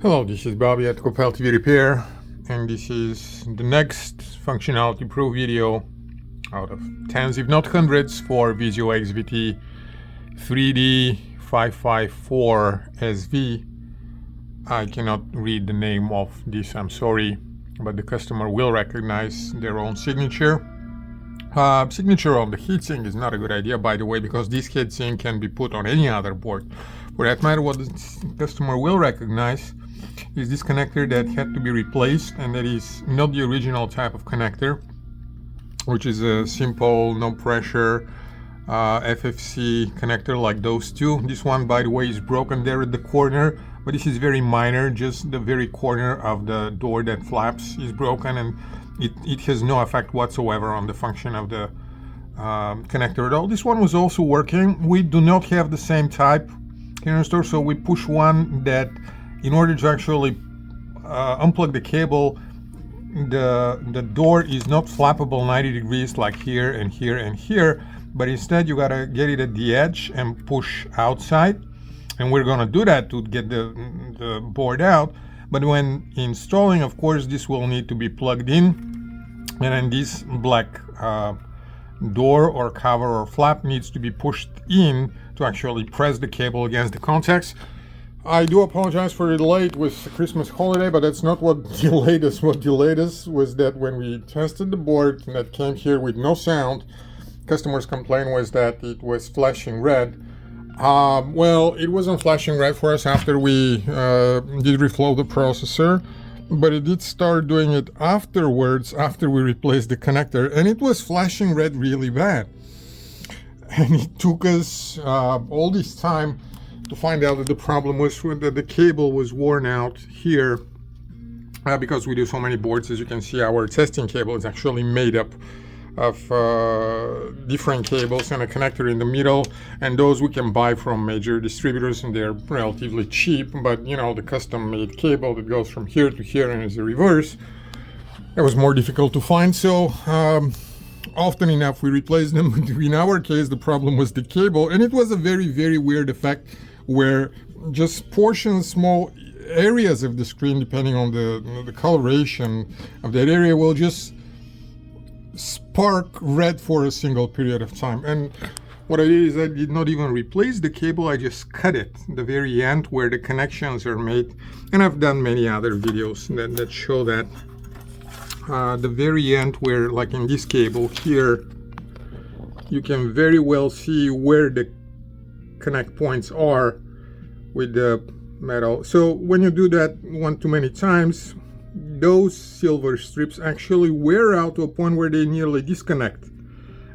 Hello, this is Bobby at Copel TV Repair, and this is the next functionality proof video out of tens if not hundreds for Vizio XVT3D554SV. I cannot read the name of this, I'm sorry, but the customer will recognize their own signature. Signature on the heatsink is not a good idea, by the way, because this heatsink can be put on any other board. For that matter, what the customer will recognize is this connector that had to be replaced, and that is not the original type of connector, which is a simple no pressure FFC connector like those two. This one, by the way, is broken there at the corner, but this is very minor, just the very corner of the door that flaps is broken, and it has no effect whatsoever on the function of the connector at all. This one was also working. We do not have the same type here in the store, so we push one that, in order to actually unplug the cable, the door is not flappable 90 degrees like here and here and here, but instead you gotta get it at the edge and push outside, and we're gonna do that to get the board out. But when installing, of course, this will need to be plugged in, and then this black door or cover or flap needs to be pushed in to actually press the cable against the contacts. I do apologize for the delay. It was a Christmas holiday, but that's not what delayed us. What delayed us was that when we tested the board that came here with no sound, customers' complaint was that it was flashing red. Well, it wasn't flashing red for us after we did reflow the processor, but it did start doing it afterwards, after we replaced the connector, and it was flashing red really bad. And it took us all this time to find out that the problem was that the cable was worn out here, because we do so many boards. As you can see, our testing cable is actually made up of different cables and a connector in the middle, and those we can buy from major distributors, and they're relatively cheap. But you know, the custom made cable that goes from here to here and is a reverse, it was more difficult to find. So often enough we replaced them. In our case, the problem was the cable, and it was a very, very weird effect where just portions, small areas of the screen, depending on the coloration of that area, will just spark red for a single period of time. And what I did is I did not even replace the cable, I just cut it, the very end where the connections are made. And I've done many other videos that show that. The very end where, like in this cable here, you can very well see where the connect points are with the metal. So when you do that one too many times, those silver strips actually wear out to a point where they nearly disconnect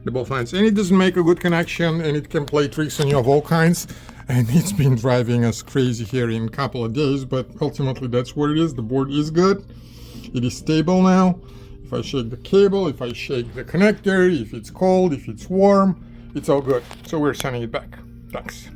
the both ends, and it doesn't make a good connection, and it can play tricks on you of all kinds, and it's been driving us crazy here in a couple of days. But ultimately that's what it is. The board is good, it is stable now. If I shake the cable, if I shake the connector, if it's cold, if it's warm, it's all good. So we're sending it back. Thanks.